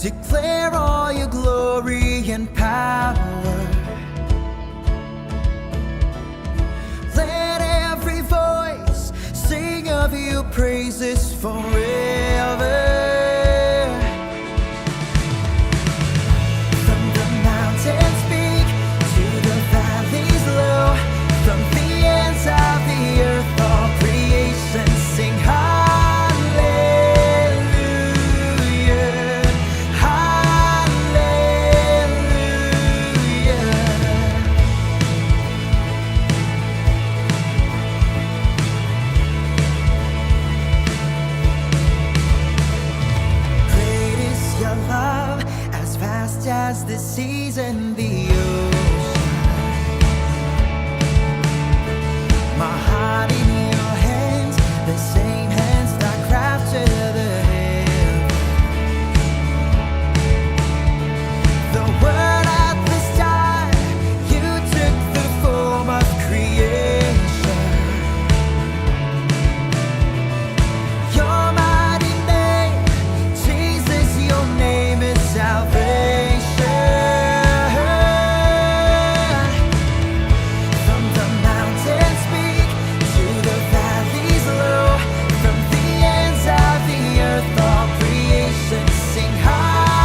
declare all your glory and power. Let every voice sing of your praises forever. From the mountains big to the valleys low, from the ends of the earth all creation sing hallelujah, hallelujah. Great is your love, as vast as the seas and the ocean. My heart in your hands, the same hands that crafted the heavens. The word at the start, you took the form of creation. Your mighty name, Jesus, your name is salvation. From the mountains big to the valleys low, from the ends of the earth all creation sing hallelujah,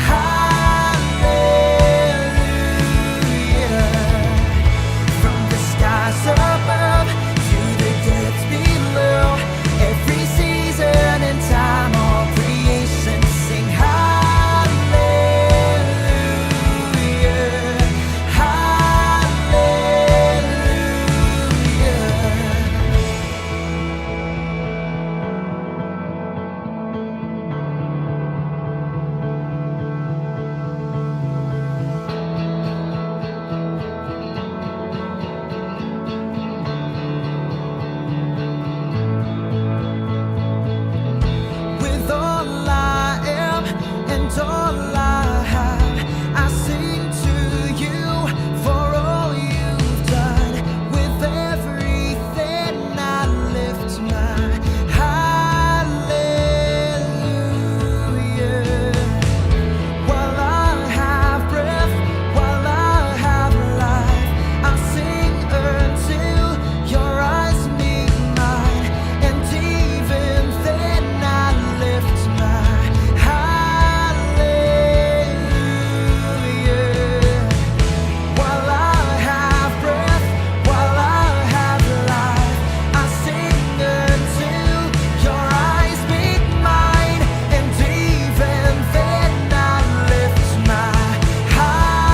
hallelujah. From the skies above to the depths below, every season and time all creation sing hallelujah, hallelujah. With all I am and all I have, I sing to you for all you've done. With everything I lift my hallelujah. While I have breath, while I have life, I sing until your eyes meet mine. And even then I lift my hallelujah. While I have breath, while I have life, I sing until your eyes meet mine. And even then I lift my hallelujah.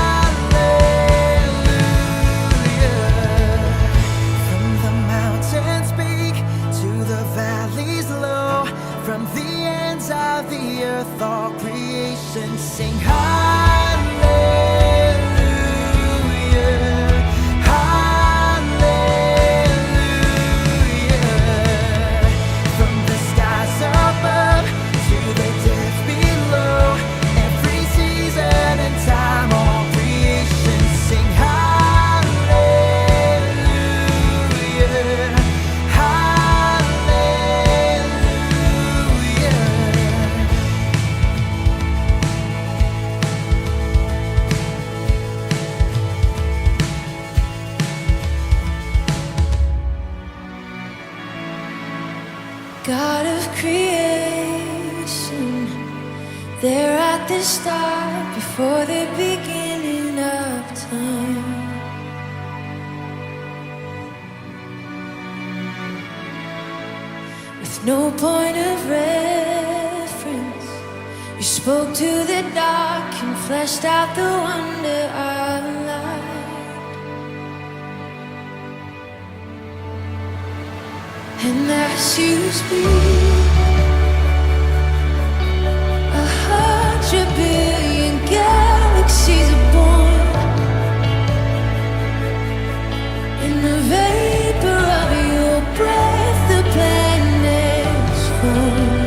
From the mountains big to the valleys low, from the ends of the earth all creation sing hallelujah, hallelujah. From the skies above to the depths below, every season and time all creation sing hallelujah, hallelujah. God of creation, there at the start, before the beginning of time. With no point of reference, you spoke to the dark and fleshed out the wonder of light. And as you speak, 100 billion galaxies are born. In the vapor of your breath, the planets form.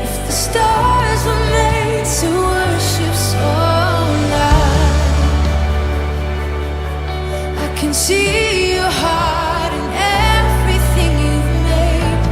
If the stars were made to worship so light, I can see your heart in everything you've made.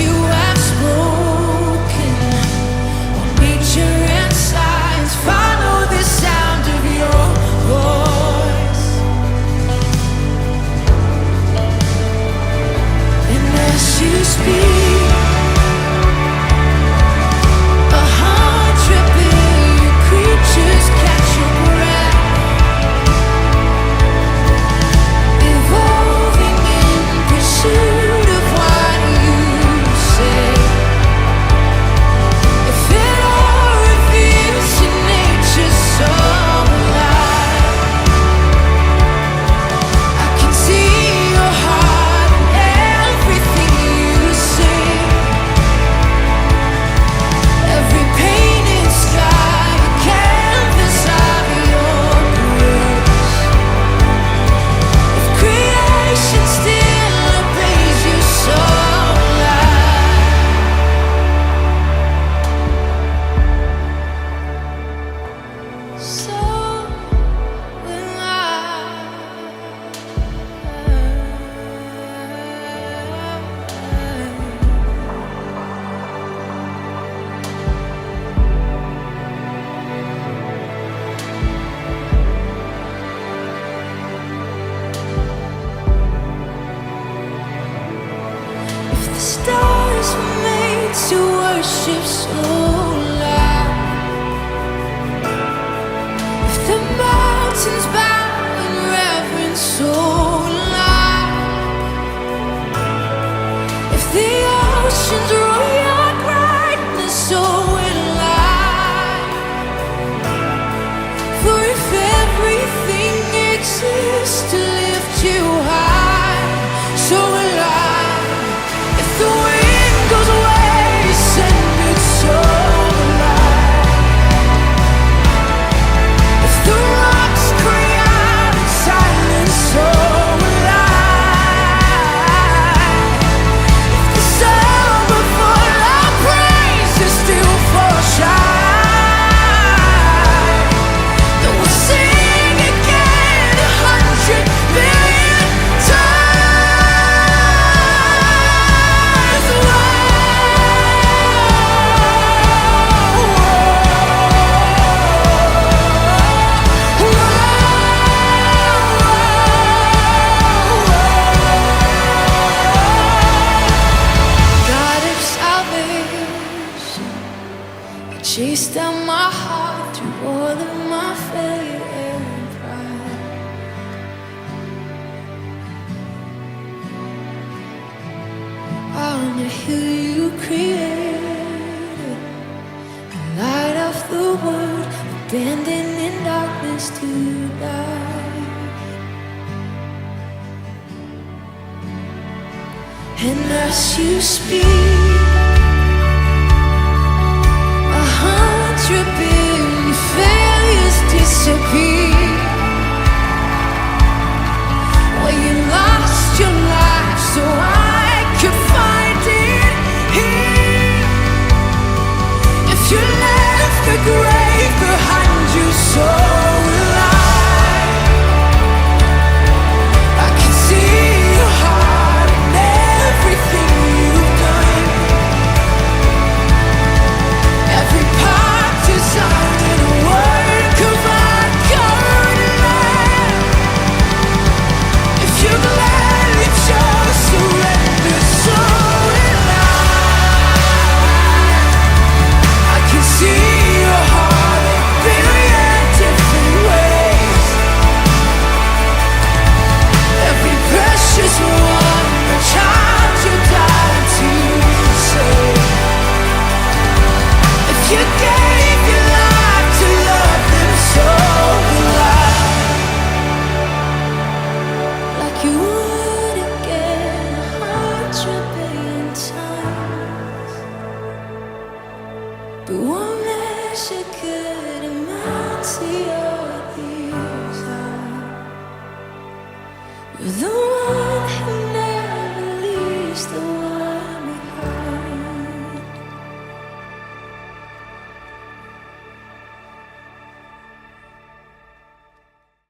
you have spoken. All nature and science follow the sound of your voice. And as you speak, 100 billion creatures catch your breath, evolving in pursuit of what you say. If it all reveals your nature so alive, I can see your heart in everything you say. Every painted sky, a canvas of your grace. If creation still obeys you so alive, so will I. If the stars were made to worship so loud, if the mountains bow in reverence so loud, if the oceans roar your brightness, so will I. For if everything exists to lift you high, so will I. If the wind goes away, send it so alive. If the rocks cry out in silence, so alive. If the summer full of praises still fall shine, then we'll sing again 100 billion times. God of salvation, you chased down my heart through all of my failure and pride. On the hill you created, the light of the world, abandoned in darkness to die. And as you speak, 100 billion failures disappear. Well, you lost your life so I could find it here. If you left the grave behind you, so will I. I can see your heart in everything you've done. Every part designed in a work of art, covered in love. If you gladly chose surrender, so will I can see your heart in a billion different ways. Every precious one, a child you died to save. If you gave your life to love them, so will I. Like you would again 100 billion times, but one measure could amount to your desire. You're the one who never leaves the